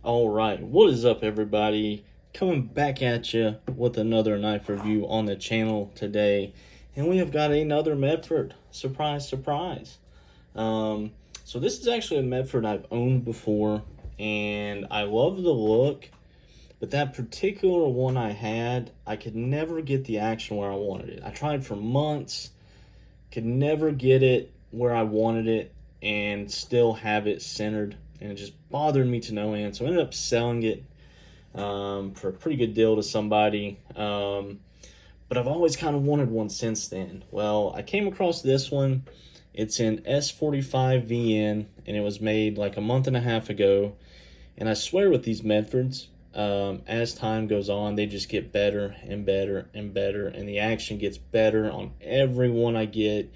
All right, what is up, everybody? Coming back at you with another knife review on the channel today, and we have got another Medford. Surprise, surprise. So this is actually a Medford I've owned before, and I love the look, but that particular one I could never get the action where I wanted it. I tried for months, could never get it where I wanted it, and still have it centered, and it just bothered me to no end. So I ended up selling it for a pretty good deal to somebody. But I've always kind of wanted one since then. Well, I came across this one. It's in s45vn, and it was made like a month and a half ago. And I swear with these Medfords, as time goes on, they just get better and better and better, and the action gets better on every one I get.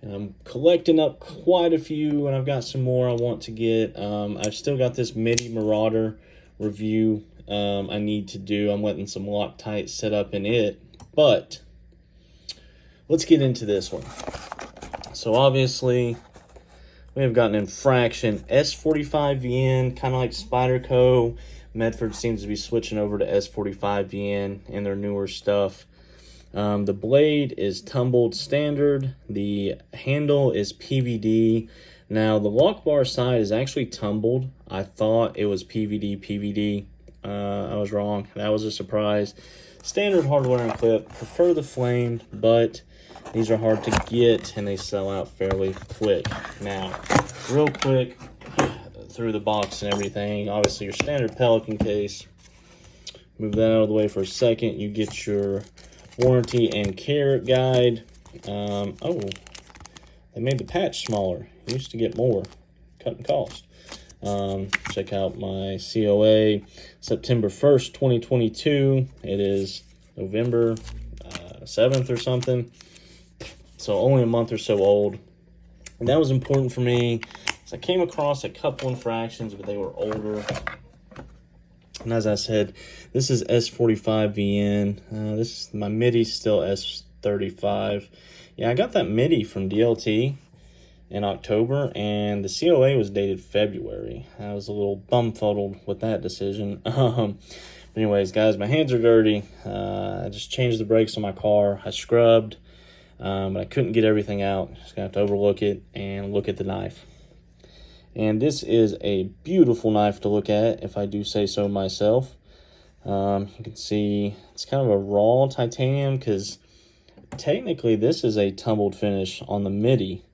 And I'm collecting up quite a few, and I've got some more I want to get. I've still got this MIDI Marauder review I need to do. I'm letting some Loctite set up in it, but let's get into this one. So obviously, we have got an infraction s45vn, kind of like Spyderco. Medford seems to be switching over to s45vn in their newer stuff. The blade is tumbled standard. The handle is PVD. Now, the lock bar side is actually tumbled. I thought it was PVD. I was wrong. That was a surprise. Standard hardware and clip. Prefer the flamed, but these are hard to get, and they sell out fairly quick. Now, real quick, through the box and everything, obviously your standard Pelican case. Move that out of the way for a second. You get your warranty and care guide. Oh, they made the patch smaller. Used to get more, cutting cost. Check out my COA, September 1st, 2022. It is November 7th or something. So only a month or so old. And that was important for me. So I came across a couple infractions, but they were older. And as I said, this is s45vn. My MIDI's still s35. Yeah, I got that MIDI from DLT in October, and the COA was dated February. I was a little bumfuddled with that decision. But anyways, guys, my hands are dirty. I just changed the brakes on my car. I scrubbed, but I couldn't get everything out. Just gonna have to overlook it and look at the knife. And this is a beautiful knife to look at, if I do say so myself. You can see it's kind of a raw titanium, because technically this is a tumbled finish on the MIDI.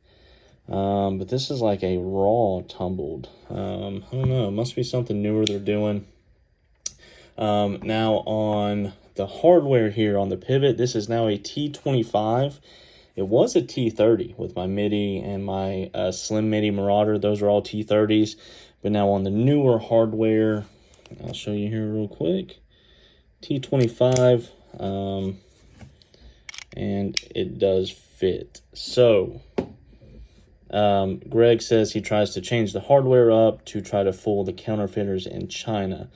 But this is like a raw tumbled. I don't know, it must be something newer they're doing. Now on the hardware here on the pivot, this is now a T25. It was a T30 with my MIDI and my Slim MIDI Marauder. Those are all T30s. But now on the newer hardware, I'll show you here real quick. T25, and it does fit. So, Greg says he tries to change the hardware up to try to fool the counterfeiters in China.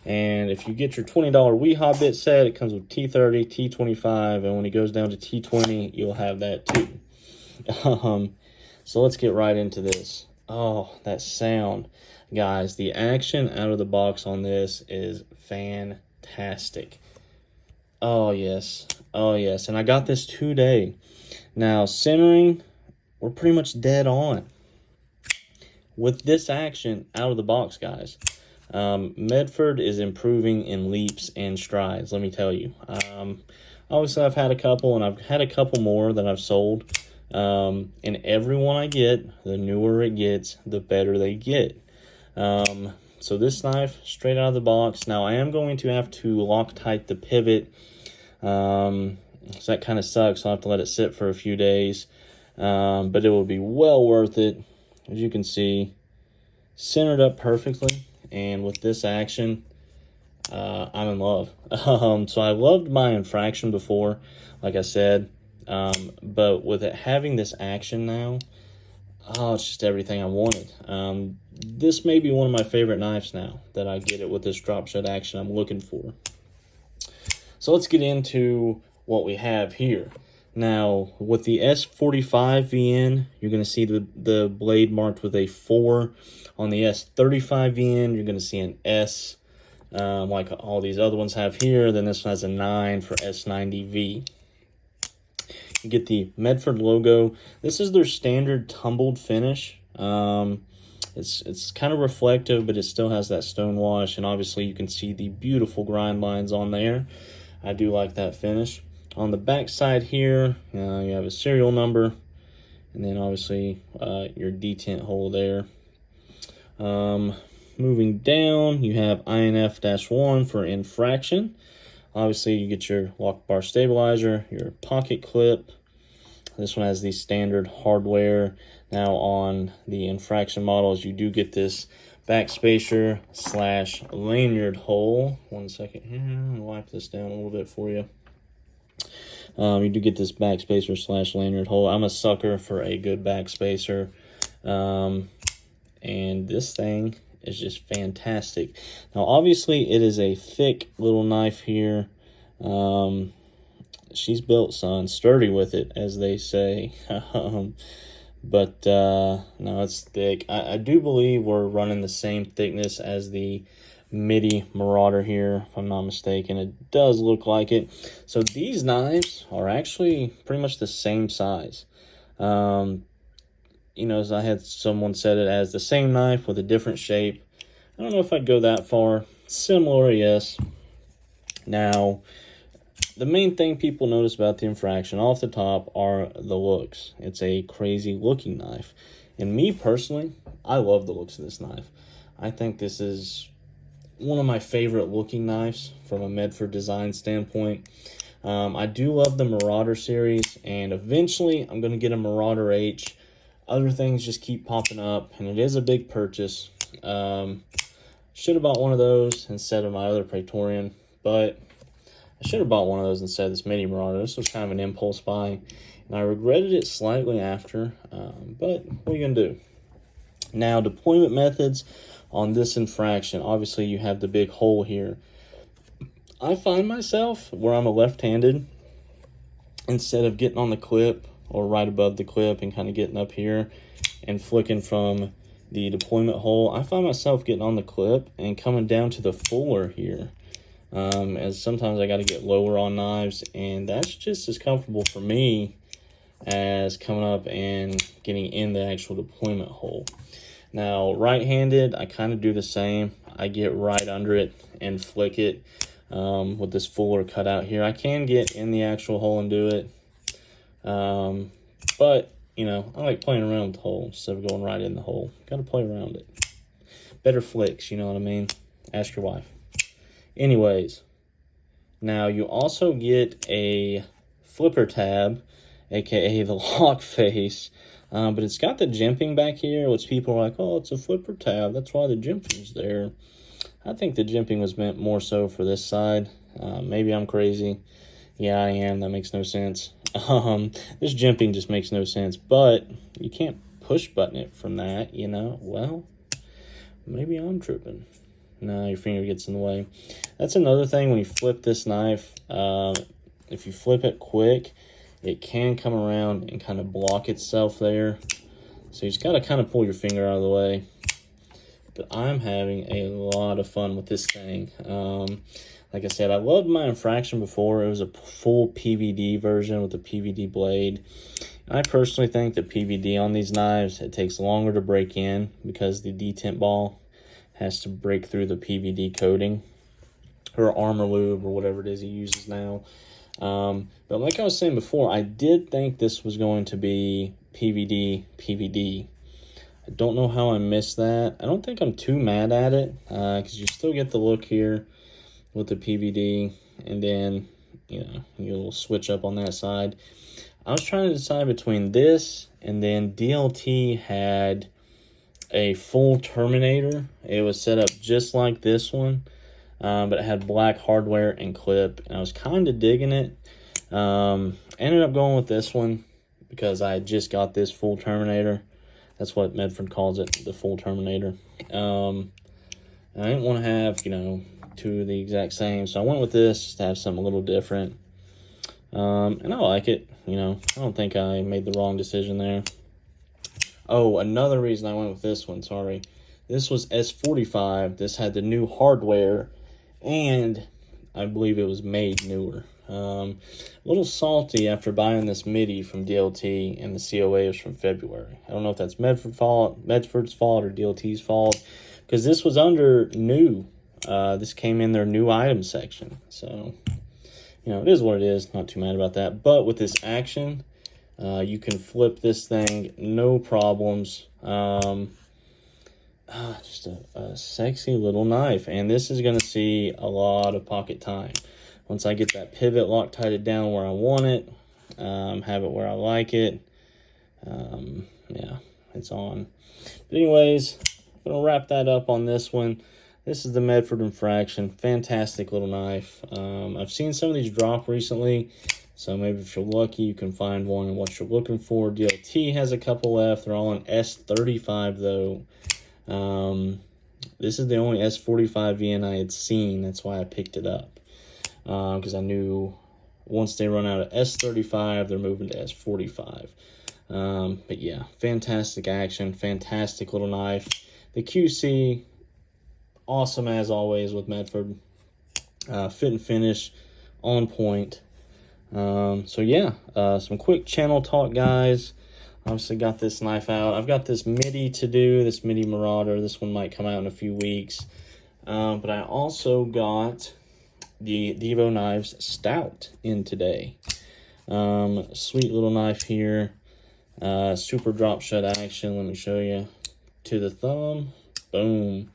And if you get your $20 WeHa bit set, it comes with T30, T25, and when it goes down to T20, you'll have that too. So let's get right into this. Oh, that sound. Guys, the action out of the box on this is fantastic. Oh, yes. Oh, yes. And I got this today. Now, centering, we're pretty much dead on with this action out of the box, guys. Medford is improving in leaps and strides, let me tell you. Obviously, I've had a couple, and I've had a couple more that I've sold. And every one I get, the newer it gets, the better they get. So this knife, straight out of the box. Now, I am going to have to Loctite the pivot. So that kind of sucks. I'll have to let it sit for a few days. But it will be well worth it. As you can see, centered up perfectly. And with this action, I'm in love. So I loved my infraction before, like I said. But with it having this action now, oh, it's just everything I wanted. This may be one of my favorite knives now that I get it with this drop shot action I'm looking for. So let's get into what we have here. Now, with the S45vn, you're going to see the blade marked with a 4. On the S35vn, you're going to see an S, like all these other ones have here. Then this one has a 9 for S90V. You get the Medford logo. This is their standard tumbled finish. It's kind of reflective, but it still has that stone wash, and obviously you can see the beautiful grind lines on there. I do like that finish. On the back side here, you have a serial number, and then obviously your detent hole there. Moving down, you have INF-1 for infraction. Obviously, you get your lock bar stabilizer, your pocket clip. This one has the standard hardware. Now on the infraction models, you do get this backspacer / lanyard hole. One second here, I'll wipe this down a little bit for you. You do get this backspacer / lanyard hole. I'm a sucker for a good backspacer. And this thing is just fantastic. Now, obviously, it is a thick little knife here. She's built, son, sturdy with it, as they say. But no, it's thick. I do believe we're running the same thickness as the MIDI Marauder here, if I'm not mistaken. It does look like it. So these knives are actually pretty much the same size. You know, as I had someone said it as the same knife with a different shape. I don't know if I'd go that far. Similar, yes. Now, the main thing people notice about the infraction off the top are the looks. It's a crazy looking knife. And me personally, I love the looks of this knife. I think this is one of my favorite looking knives from a Medford design standpoint. I do love the Marauder series, and eventually I'm going to get a Marauder H. Other things just keep popping up, and it is a big purchase. Should have bought one of those instead of my other Praetorian, but I should have bought one of those instead of this MIDI Marauder. This was kind of an impulse buy, and I regretted it slightly after, but what are you going to do? Now, deployment methods on this infraction. Obviously, you have the big hole here. I find myself where I'm a left-handed, instead of getting on the clip or right above the clip and kind of getting up here and flicking from the deployment hole, I find myself getting on the clip and coming down to the fuller here. As sometimes I got to get lower on knives, and that's just as comfortable for me as coming up and getting in the actual deployment hole. Now, right-handed, I kind of do the same. I get right under it and flick it with this fuller cutout here. I can get in the actual hole and do it. But, you know, I like playing around with the hole instead of going right in the hole. Got to play around it. Better flicks, you know what I mean? Ask your wife. Anyways, now you also get a flipper tab, aka the lock face, but it's got the jimping back here, which people are like, oh, it's a flipper tab, that's why the jimping's there. I think the jimping was meant more so for this side. Maybe I'm crazy. Yeah, I am. That makes no sense. This jimping just makes no sense, but you can't push button it from that, you know. Well, maybe I'm tripping. No, your finger gets in the way. That's another thing when you flip this knife. If you flip it quick, it can come around and kind of block itself there. So you just got to kind of pull your finger out of the way. But I'm having a lot of fun with this thing. Like I said, I loved my infraction before. It was a full PVD version with a PVD blade. I personally think that PVD on these knives, it takes longer to break in because the detent ball has to break through the PVD coating or armor lube or whatever it is he uses now. But like I was saying before, I did think this was going to be PVD. I don't know how I missed that. I don't think I'm too mad at it because you still get the look here with the PVD, and then, you know, you'll switch up on that side. I was trying to decide between this and then DLT had a full Terminator. It was set up just like this one, but it had black hardware and clip, and I was kind of digging it. Ended up going with this one because I just got this full Terminator. That's what Medford calls it, the full Terminator. I didn't want to have, you know, two of the exact same, so I went with this just to have something a little different. And I like it. You know, I don't think I made the wrong decision there. Oh, another reason I went with this one, sorry. This was S45. This had the new hardware, and I believe it was made newer. A little salty after buying this MIDI from DLT, and the COA was from February. I don't know if that's Medford's fault or DLT's fault, because this was under new. This came in their new item section. So, you know, it is what it is. Not too mad about that. But with this action, you can flip this thing, no problems. Just a sexy little knife. And this is going to see a lot of pocket time. Once I get that pivot Loctited down where I want it, have it where I like it, yeah, it's on. But anyways, I'm going to wrap that up on this one. This is the Medford Infraction. Fantastic little knife. I've seen some of these drop recently, so maybe if you're lucky, you can find one and what you're looking for. DLT has a couple left. They're all on S35, though. This is the only S45vn I had seen. That's why I picked it up. Because I knew once they run out of S35, they're moving to S45. But yeah, fantastic action. Fantastic little knife. The QC, awesome as always with Medford. Fit and finish, on point. So yeah, some quick channel talk, guys. Obviously got this knife out. I've got this MIDI to do, this MIDI Marauder. This one might come out in a few weeks. But I also got the Devo Knives Stout in today. Sweet little knife here. Super drop shut action. Let me show you. To the thumb. Boom.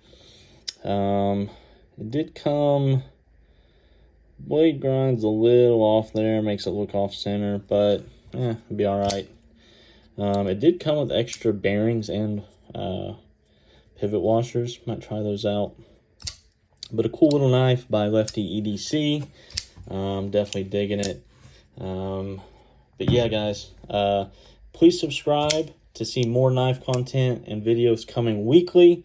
It did come... Blade grind's a little off there. Makes it look off center. But, it'll be alright. It did come with extra bearings and pivot washers. Might try those out. But a cool little knife by Lefty EDC. Definitely digging it. But yeah, guys, please subscribe to see more knife content and videos coming weekly.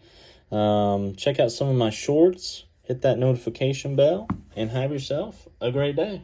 Check out some of my shorts. Hit that notification bell and have yourself a great day.